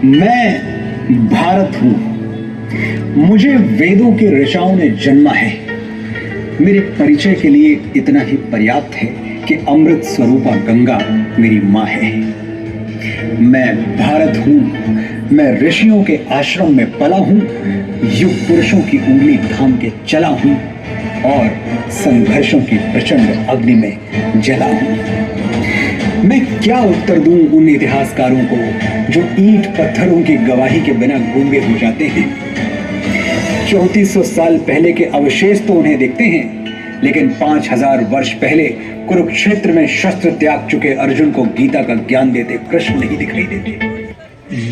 मैं भारत हूं। मुझे वेदों के ऋचाओं ने जन्मा है। मेरे परिचय के लिए इतना ही पर्याप्त है कि अमृत स्वरूपा गंगा मेरी माँ है। मैं भारत हूं। मैं ऋषियों के आश्रम में पला हूं, युग पुरुषों की उंगली थाम के चला हूं और संघर्षों की प्रचंड अग्नि में जला हूं। मैं क्या उत्तर दूं उन इतिहासकारों को जो ईंट पत्थरों की गवाही के बिना गूंगे हो जाते हैं। 3400 साल पहले के अवशेष तो उन्हें दिखते हैं, लेकिन 5000 वर्ष पहले कुरुक्षेत्र में शस्त्र त्याग चुके अर्जुन को गीता का ज्ञान देते कृष्ण नहीं दिखाई देते।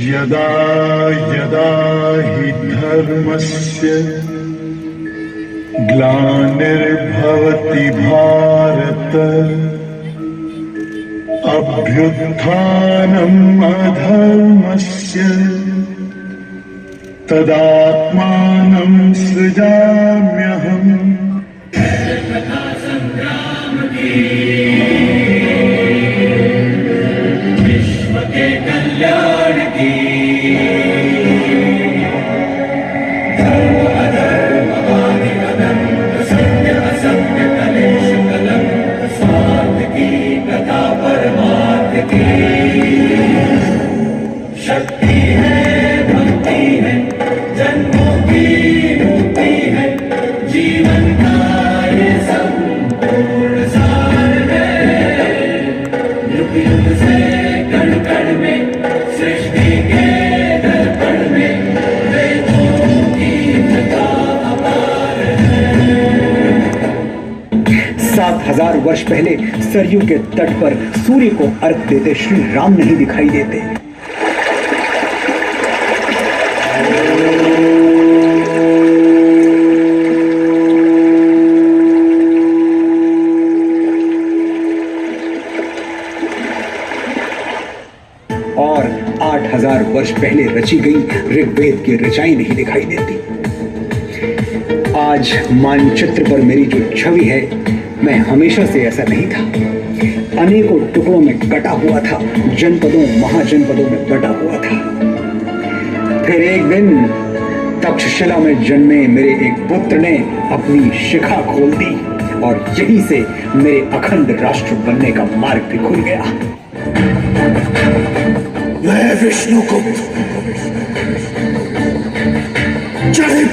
यदा यदा हि धर्मस्य ग्लानिर्भवति भारत अभ्युत्थानम् अधर्मस्य तदात्मानं सृजाम्यहम्। विश्व के कल्याण की धर्म अधर्म आदि अनंत सत्य असत्य कलेश कलंक स्वार्थ की कथा परमार्थ की शक्ति है, भक्ति है, जन्मों की मुक्ति है, जीवन का ये संपूर्ण सार है। युग युग से कण कण में सृष्टि के दर्पण में वेदों की कथा अपार है। 7000 वर्ष पहले सरयू के तट पर सूर्य को अर्घ देते श्री राम नहीं दिखाई देते। और 8000 वर्ष पहले रची गई ऋग्वेद की ऋचाएं नहीं दिखाई देती। आज मानचित्र पर मेरी जो छवि है, मैं हमेशा से ऐसा नहीं था। अनेकों टुकड़ों में कटा हुआ था, जनपदों महाजनपदों में बटा हुआ था। फिर एक दिन तक्षशिला में जन्मे मेरे एक पुत्र ने अपनी शिखा खोल दी और यहीं से मेरे अखंड राष्ट्र बनने का मार्ग भी खुल गया। मैं विष्णुगुप्त,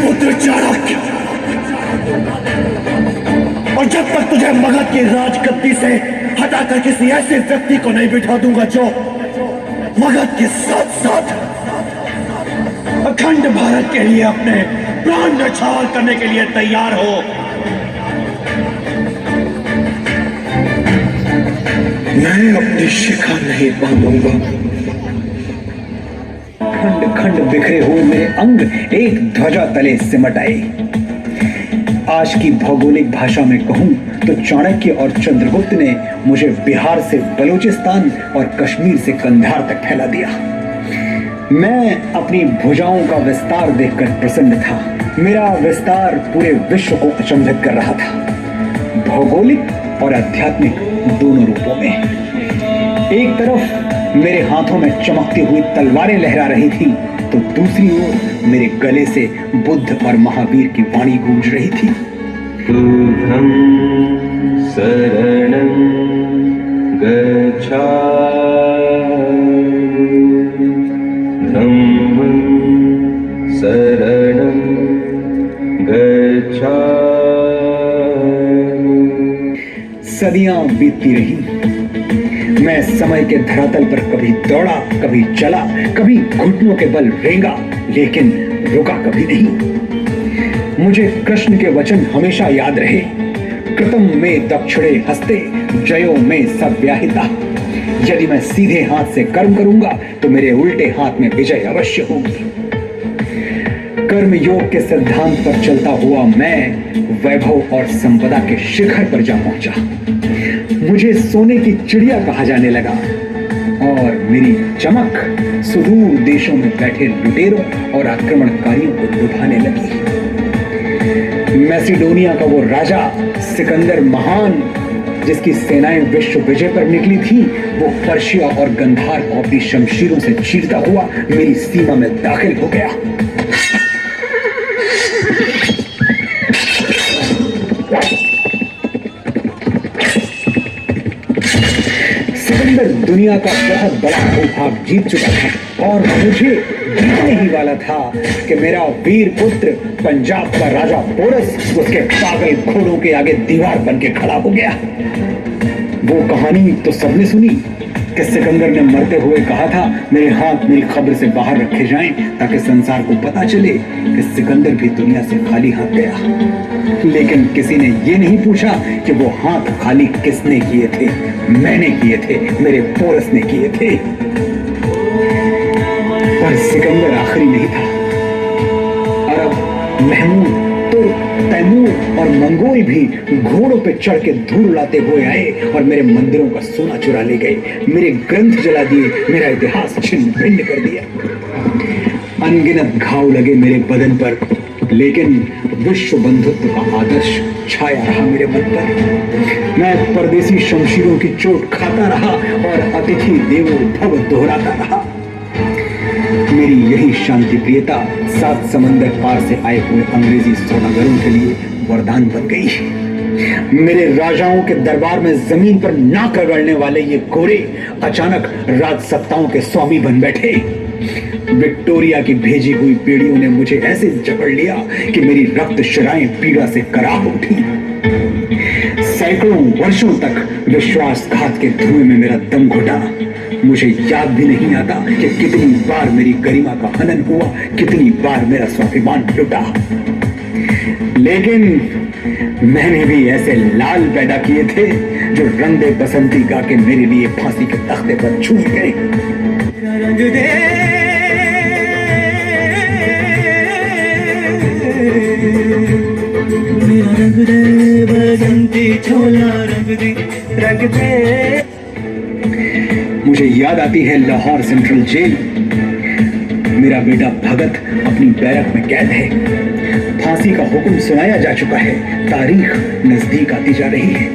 पुत्र चाणक्य, और जब तक तुझे मगध की राजगद्दी से हटाकर किसी ऐसे व्यक्ति को नहीं बिठा दूंगा जो मगध के साथ साथ अखंड भारत के लिए अपने प्राण न्यौछावर करने के लिए तैयार हो, मैं अपनी शिखा नहीं बांधूंगा। खंड खंड बिखरे हुए मेरे अंग एक ध्वजा तले सिमट आए। आज की भौगोलिक भाषा में कहूं तो चाणक्य और चंद्रगुप्त ने मुझे बिहार से बलूचिस्तान और कश्मीर से कंधार तक फैला दिया। मैं अपनी भुजाओं का विस्तार देखकर प्रसन्न था। मेरा विस्तार पूरे विश्व को अचंभित कर रहा था, भौगोलिक और आध्यात्मिक दोनों रूपों में। एक तरफ मेरे हाथों में चमकती हुई तलवारें लहरा रही थी, तो दूसरी ओर मेरे गले से बुद्ध और महावीर की वाणी गूंज रही थी। बुद्धं शरणं गच्छामि, धम्मं शरणं गच्छामि। सदियां बीतती रही। मैं समय के धरातल पर कभी दौड़ा, कभी चला, कभी घुटनों के बल रेंगा, लेकिन रुका कभी नहीं। मुझे कृष्ण के वचन हमेशा याद रहे। कृतम में दक्षिणे हस्ते, जयो में सव्याहिता। यदि मैं सीधे हाथ से कर्म करूंगा तो मेरे उल्टे हाथ में विजय अवश्य होगी। कर्म योग के सिद्धांत पर चलता हुआ मैं वैभव और संपदा के शिखर पर जा पहुंचा। मुझे सोने की चिड़िया कहा जाने लगा और मेरी चमक सुदूर देशों में बैठे लुटेरों और आक्रमणकारियों को लुभाने लगी। मैसिडोनिया का वो राजा सिकंदर महान जिसकी सेनाएं विश्व विजय पर निकली थी, वो पर्शिया और गंधार को अपनी शमशीरों से चीरता हुआ मेरी सीमा में दाखिल हो गया। सिकंदर दुनिया का बहुत बड़ा भूभाग जीत चुका था और मुझे जीतने ही वाला था कि मेरा वीर पुत्र पंजाब का राजा पोरस उसके पागल घोड़ों के आगे दीवार बन के खड़ा हो गया। वो कहानी तो सबने सुनी कि सिकंदर ने मरते हुए कहा था, मेरे हाथ मेरी खबर से बाहर रखे जाएं ताकि संसार को पता चले कि सिकंदर भी दुनिया से खाली हाथ गया। लेकिन किसी ने ये नहीं पूछा कि वो हाथ खाली किसने किए थे। मैंने किए थे, मेरे पोरस ने किए थे। पर सिकंदर आखिरी नहीं था। अरब, महमूद, तुर्क, तैमूर और मंगोल भी घोड़ों पे चढ़ के धूल उड़ाते हुए आए और मेरे मंदिरों का सोना चुरा ले गए, मेरे ग्रंथ जला दिए, मेरा इतिहास छिन्न भिन्न कर दिया। अनगिनत घाव लगे मेरे बदन पर, लेकिन विश्व बंधुत्व का आदर्श छाया रहा मेरे मन पर। मैं परदेसी शमशीरों की चोट खाता रहा और अतिथि देवो भव दोहराता रहा। मेरी यही शांति प्रियता 7 समंदर पार से आए हुए अंग्रेजी सौदागरों के लिए वरदान बन गई। मेरे राजाओं के दरबार में जमीन पर नाक रगड़ने वाले ये गोरे अचानक राजसत्ताओं के स्वामी बन बैठे। विक्टोरिया की भेजी हुई पीढ़ियों ने मुझे ऐसे जकड़ लिया कि मेरी रक्त शराएं पीड़ा से कराह उठी। सैकड़ों वर्षों तक विश्वासघात के धुएं में मेरा दम घुटा। मुझे याद भी नहीं आता कि कितनी बार मेरी गरिमा का हनन हुआ, कितनी बार मेरा स्वाभिमान लुटा। लेकिन मैंने भी ऐसे लाल पैदा किए थे जो रंग दे बसंती गा के मेरे लिए फांसी के तख्ते पर छूट गए। रंग दे मेरा रंग दे बसंती छोला रंग दे। मुझे याद आती है लाहौर सेंट्रल जेल। मेरा बेटा भगत अपनी बैरक में कैद है। फांसी का हुक्म सुनाया जा चुका है, तारीख नजदीक आती जा रही है।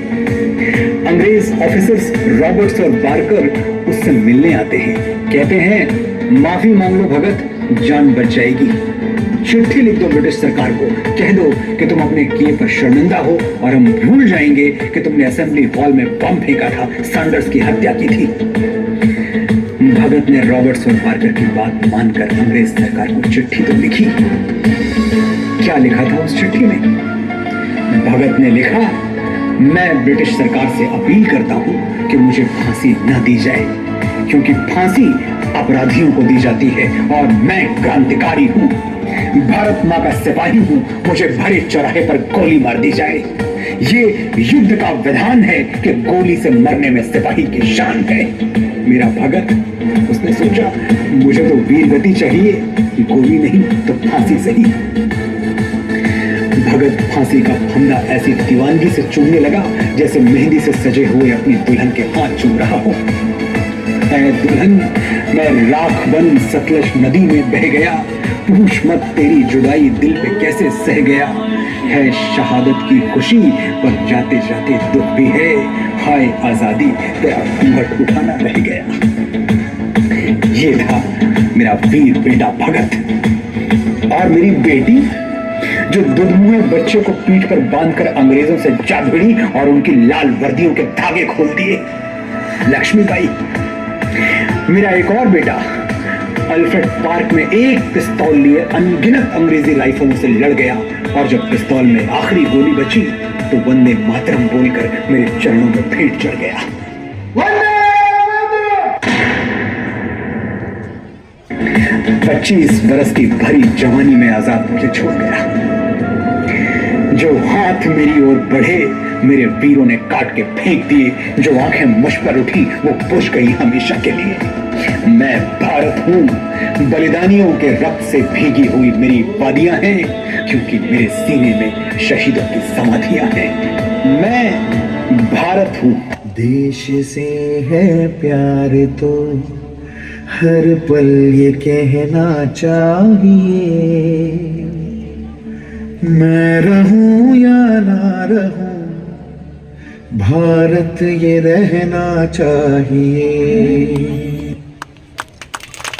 अंग्रेज ऑफिसर्स रॉबर्ट्स और बार्कर उससे मिलने आते हैं। कहते हैं, माफी मांग लो भगत, जान बच जाएगी। चिट्ठी लिख दो ब्रिटिश सरकार को, कह दो कि तुम अपने किए पर शर्मिंदा हो और हम भूल जाएंगे कि तुमने असेंबली हॉल में बम फेंका था, सैंडर्स की हत्या की थी। भगत ने रॉबर्ट्स और पार्कर की बात मानकर अंग्रेज सरकार को चिट्ठी तो लिखी। क्या लिखा था उस चिट्ठी में? भगत ने लिखा, मैं ब्रिटिश सरकार से अपील करता हूं कि मुझे फांसी न दी जाए, क्योंकि फांसी अपराधियों को दी जाती है और मैं क्रांतिकारी हूं, भारत मां का सिपाही हूं, मुझे भरे चौराहे पर गोली मार दी जाए। ये युद्ध का विधान है कि गोली से मरने में सिपाही की शान है। मेरा भगत, उसने सोचा, मुझे तो वीर गति चाहिए, गोली नहीं तो फांसी सही। भगत फांसी का फंदा ऐसी दीवानगी से चूमने लगा जैसे मेहंदी से सजे हुए अपनी दुल्हन के हाथ चूम रहा हो। ऐ दुल्हन, मैं राख बन सतलज नदी में बह गया, पूछ मत तेरी जुदाई दिल पे कैसे सह गया। है शहादत की खुशी पर जाते जाते दुख भी है, हाय आजादी तेरा घूंघट उठाना रह गया। ये था मेरा वीर बेटा भगत। और मेरी बेटी जो दुधमुहे बच्चे को पीठ पर बांधकर अंग्रेजों से जा भिड़ी और उनकी लाल वर्दियों के धागे खोल दिए, लक्ष्मीबाई। मेरा एक और बेटा अल्फ्रेड पार्क में एक पिस्तौल लिए अनगिनत अंग्रेजी राइफलों से लड़ गया और जब पिस्तौल में आखिरी गोली बची तो वंदे मातरम बोलकर मेरे चरणों में भेंट चढ़ गया। 25 बरस की भरी जवानी में आजाद मुझे छोड़ गया। जो हाथ मेरी ओर बढ़े मेरे वीरों ने काट के फेंक दिए, जो आंखें मुझ पर उठी वो बुझ गई हमेशा के लिए। मैं भारत हूं, बलिदानियों के रक्त से भीगी हुई मेरी वादियां हैं, क्योंकि मेरे सीने में शहीदों की समाधियां हैं। मैं भारत हूं। देश से है प्यार तो हर पल ये कहना चाहिए, मैं रहूं या ना रहूं भारत ये रहना चाहिए।